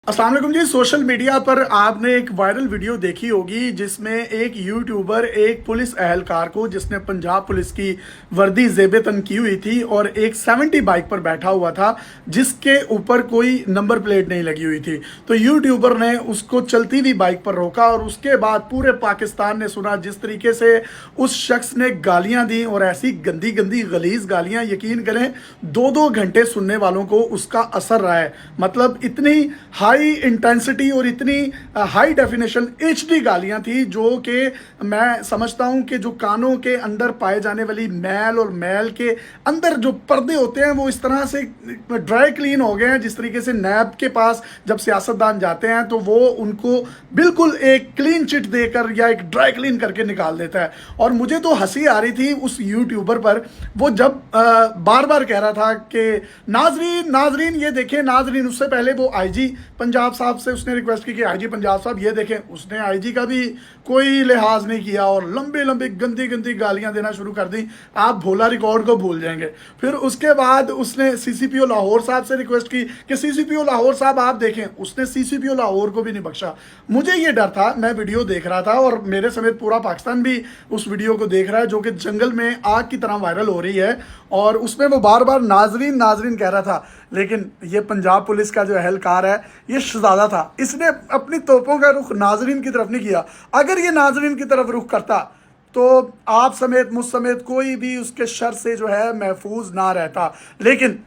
अस्सलाम वालेकुम जी। Social media पर आपने एक वायरल वीडियो देखी होगी जिसमें एक यूट्यूबर एक पुलिस एहलकार को जिसने पंजाब पुलिस की वर्दी ज़ेब-ए-तन की हुई थी और एक 70 बाइक पर बैठा हुआ था जिसके ऊपर कोई नंबर प्लेट नहीं लगी हुई थी। तो यूट्यूबर ने उसको चलती हुई बाइक पर रोका और उसके बाद पूरे पाकिस्तान ने सुना जिस तरीके से उस शख्स ने गालियां दी, और ऐसी गंदी गंदी गलीज गालियां, यकीन करें 2-2 घंटे सुनने वालों को उसका असर रहा है। मतलब इतनी हाई इंटेंसिटी और इतनी हाई डेफिनेशन एचडी गालियां थी जो कि मैं समझता हूं कि जो कानों के अंदर पाए जाने वाली मैल और मैल के अंदर जो पर्दे होते हैं वो इस तरह से ड्राई क्लीन हो गए हैं। जिस तरीके से नैब के पास जब सियासतदान जाते हैं तो वो उनको बिल्कुल एक क्लीन चिट देकर या एक ड्राई क्लीन करके निकाल देता है। और मुझे तो हंसी आ रही थी उस यूट्यूबर पर, वो जब बार बार कह रहा था कि नाजरीन नाजरीन ये देखें नाजरीन। उससे पहले वो आईजी पंजाब साहब से उसने रिक्वेस्ट की कि आईजी पंजाब साहब ये देखें। उसने आईजी का भी कोई लिहाज नहीं किया और लंबी लंबी गंदी गंदी गालियां देना शुरू कर दी। आप भोला रिकॉर्ड को भूल जाएंगे। फिर उसके बाद उसने सीसीपीओ लाहौर साहब से रिक्वेस्ट की कि सीसीपीओ लाहौर साहब आप देखें। उसने सीसीपीओ लाहौर को भी नहीं बख्शा। मुझे ये डर था, मैं वीडियो देख रहा था और मेरे समेत पूरा पाकिस्तान भी उस वीडियो को देख रहा है जो कि जंगल में आग की तरह वायरल हो रही है, और उसमें वो बार बार नाजरीन नाजरीन कह रहा था। लेकिन ये पंजाब पुलिस का जो एहलकार है ये शहजादा था, इसने अपनी तोपों का रुख नाजरीन की तरफ नहीं किया। अगर ये नाजरीन की तरफ रुख करता तो आप समेत मुझ समेत कोई भी उसके शर से जो है महफूज ना रहता। लेकिन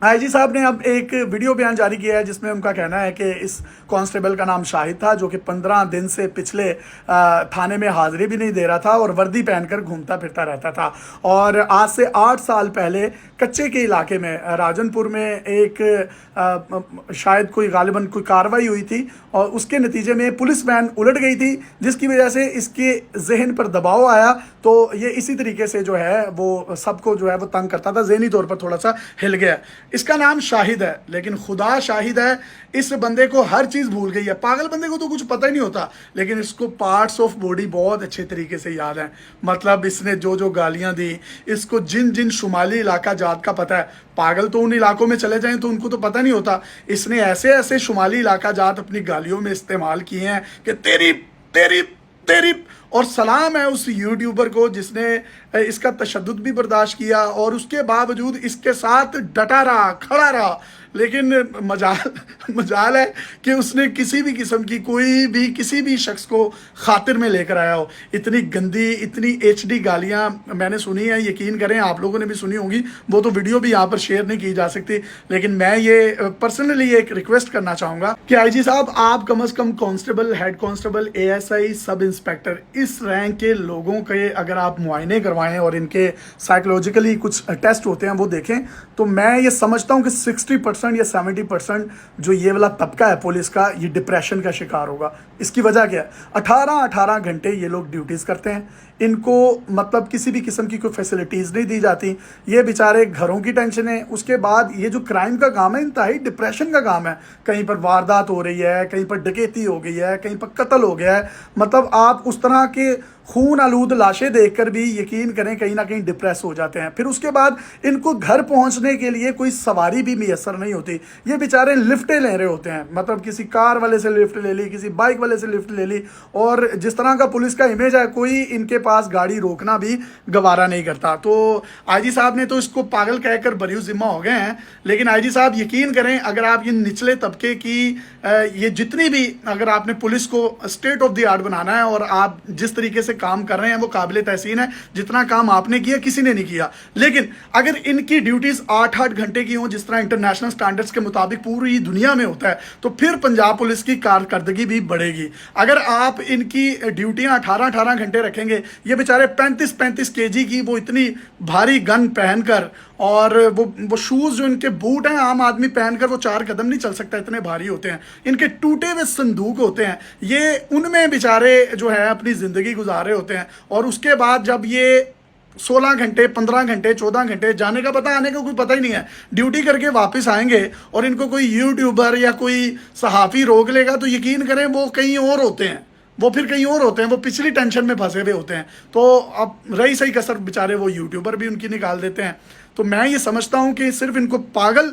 आईजी साहब ने अब एक वीडियो बयान जारी किया है जिसमें उनका कहना है कि इस कांस्टेबल का नाम शाहिद था जो कि 15 दिन से पिछले थाने में हाजिरी भी नहीं दे रहा था और वर्दी पहनकर घूमता फिरता रहता था। और आज से 8 साल पहले कच्चे के इलाके में राजनपुर में एक शायद कोई गालिबन कोई कार्रवाई हुई थी और उसके नतीजे में पुलिस वैन उलट गई थी जिसकी वजह से इसके जहन पर दबाव आया। तो ये इसी तरीके से जो है वो सबको जो है वो तंग करता था, जहनी तौर पर थोड़ा सा हिल गया। इसका नाम शाहिद है, लेकिन खुदा शाहिद है इस बंदे को हर चीज़ भूल गई है। पागल बंदे को तो कुछ पता ही नहीं होता, लेकिन इसको पार्ट्स ऑफ बॉडी बहुत अच्छे तरीके से याद है। मतलब इसने जो जो गालियां दी, इसको जिन जिन शुमाली इलाका जात का पता है। पागल तो उन इलाकों में चले जाएं तो उनको तो पता नहीं होता। इसने ऐसे ऐसे शुमाली इलाका जात अपनी गालियों में इस्तेमाल किए हैं कि तेरी तेरी तेरी। और सलाम है उस यूट्यूबर को जिसने इसका तशद्दुद भी बर्दाश्त किया और उसके बावजूद इसके साथ डटा रहा, खड़ा रहा। लेकिन मजाल है कि उसने किसी भी किस्म की कोई भी किसी भी शख्स को खातिर में लेकर आया हो। इतनी गंदी इतनी एचडी गालियां मैंने सुनी है, यकीन करें आप लोगों ने भी सुनी होंगी। वो तो वीडियो भी यहाँ पर शेयर नहीं की जा सकती, लेकिन मैं ये पर्सनली एक रिक्वेस्ट करना चाहूँगा कि आईजी साहब आप कम से कम constable, head constable, ASI, sub inspector, इस रैंक के लोगों के अगर आप मुआयने करवाएं और इनके साइकोलॉजिकली कुछ टेस्ट होते हैं वो देखें, तो मैं ये समझता हूँ कि 60% या 70% जो ये वाला तबका है पुलिस का, ये डिप्रेशन का शिकार होगा। इसकी वजह क्या है? 18-18 घंटे ये लोग ड्यूटीज़ करते हैं, इनको मतलब किसी भी किस्म की कोई फैसिलिटीज़ नहीं दी जाती। ये बेचारे घरों की टेंशन है, उसके बाद ये जो क्राइम का काम है इंतहाई डिप्रेशन का काम है। कहीं पर वारदात हो रही है, कहीं पर डकैती हो गई है, कहीं पर कत्ल हो गया है। मतलब आप उस तरह के खून आलूद लाशें देखकर भी यकीन करें कहीं ना कहीं डिप्रेस हो जाते हैं। फिर उसके बाद इनको घर पहुंचने के लिए कोई सवारी भी मैसर नहीं होती। ये बेचारे लिफ्टें ले रहे होते हैं, मतलब किसी कार वाले से लिफ्ट ले ली, किसी बाइक वाले से लिफ्ट ले ली। और जिस तरह का पुलिस का इमेज है, कोई इनके पास गाड़ी रोकना भी गवारा नहीं करता। तो आईजी साहब ने तो इसको पागल कहकर बरी जिम्मा हो गए हैं। लेकिन आईजी साहब यकीन करें, अगर आप ये निचले तबके की ये जितनी भी, अगर आपने पुलिस को स्टेट ऑफ द आर्ट बनाना है और आप जिस तरीके से काम कर रहे हैं वो काबिल तहसीन है। जितना काम आपने किया किसी ने नहीं किया। लेकिन अगर इनकी ड्यूटीज 8-8 घंटे की हों जिस तरह इंटरनेशनल स्टैंडर्ड्स के मुताबिक पूरी दुनिया में होता है, तो फिर पंजाब पुलिस की कारकर्दगी भी बढ़ेगी। अगर आप इनकी ड्यूटियां 18-18 घंटे रखेंगे, ये बेचारे 35-35 केजी की वो इतनी भारी गन पहनकर, और वो शूज़ जो इनके बूट हैं आम आदमी पहनकर वो 4 कदम नहीं चल सकता, इतने भारी होते हैं। इनके टूटे हुए संदूक होते हैं, ये उनमें बेचारे जो है अपनी ज़िंदगी गुजार रहे होते हैं। और उसके बाद जब ये 16 घंटे, 15 घंटे, 14 घंटे, जाने का पता आने का कोई पता ही नहीं है, ड्यूटी करके वापस आएंगे और इनको कोई यूट्यूबर या कोई सहाफ़ी रोक लेगा तो यकीन करें वो कहीं और होते हैं। वो फिर कहीं और होते हैं, वो पिछली टेंशन में फंसे हुए होते हैं। तो अब रही सही कसर बेचारे वो यूट्यूबर भी उनकी निकाल देते हैं। तो मैं ये समझता हूँ कि सिर्फ इनको पागल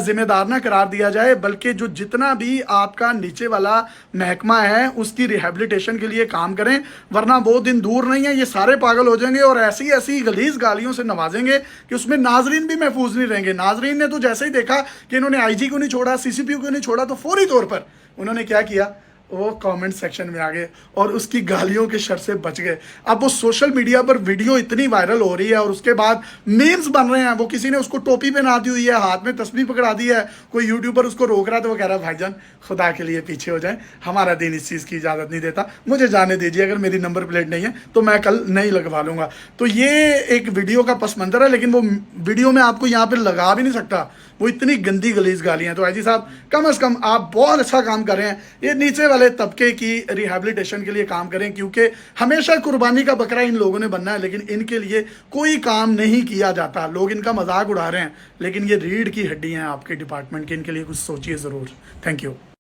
जिम्मेदार ना करार दिया जाए, बल्कि जो जितना भी आपका नीचे वाला महकमा है उसकी रिहेबिलिटेशन के लिए काम करें, वरना वो दिन दूर नहीं है ये सारे पागल हो जाएंगे और ऐसी ऐसी गलीज गालियों से नवाजेंगे कि उसमें नाजरीन भी महफूज नहीं रहेंगे। नाजरीन ने तो जैसे ही देखा कि इन्होंने आईजी को नहीं छोड़ा, सीसीपी को नहीं छोड़ा, तो फौरी तौर पर उन्होंने क्या किया, वो कमेंट सेक्शन में आ गए और उसकी गालियों के शर से बच गए। अब वो सोशल मीडिया पर वीडियो इतनी वायरल हो रही है और उसके बाद मीम्स बन रहे हैं। वो किसी ने उसको टोपी पहना दी हुई है, हाथ में तस्बीह पकड़ा दी है, कोई यूट्यूबर उसको रोक रहा है तो वो कह रहा है भाईजान खुदा के लिए पीछे हो जाए, हमारा दिन इस चीज़ की इजाज़त नहीं देता, मुझे जाने दीजिए, अगर मेरी नंबर प्लेट नहीं है तो मैं कल नहीं लगवा लूँगा। तो ये एक वीडियो का पस मंज़र है, लेकिन वो वीडियो में आपको यहाँ पर लगा भी नहीं सकता, वो इतनी गंदी गलीज गालियाँ। तो आईजी साहब कम से कम आप बहुत अच्छा काम कर रहे हैं, ये नीचे वाले तबके की रिहेबिलिटेशन के लिए काम करें, क्योंकि हमेशा कुर्बानी का बकरा इन लोगों ने बनना है, लेकिन इनके लिए कोई काम नहीं किया जाता। लोग इनका मजाक उड़ा रहे हैं, लेकिन ये रीढ़ की हड्डी हैं आपके डिपार्टमेंट के, इनके लिए कुछ सोचिए ज़रूर। Thank you.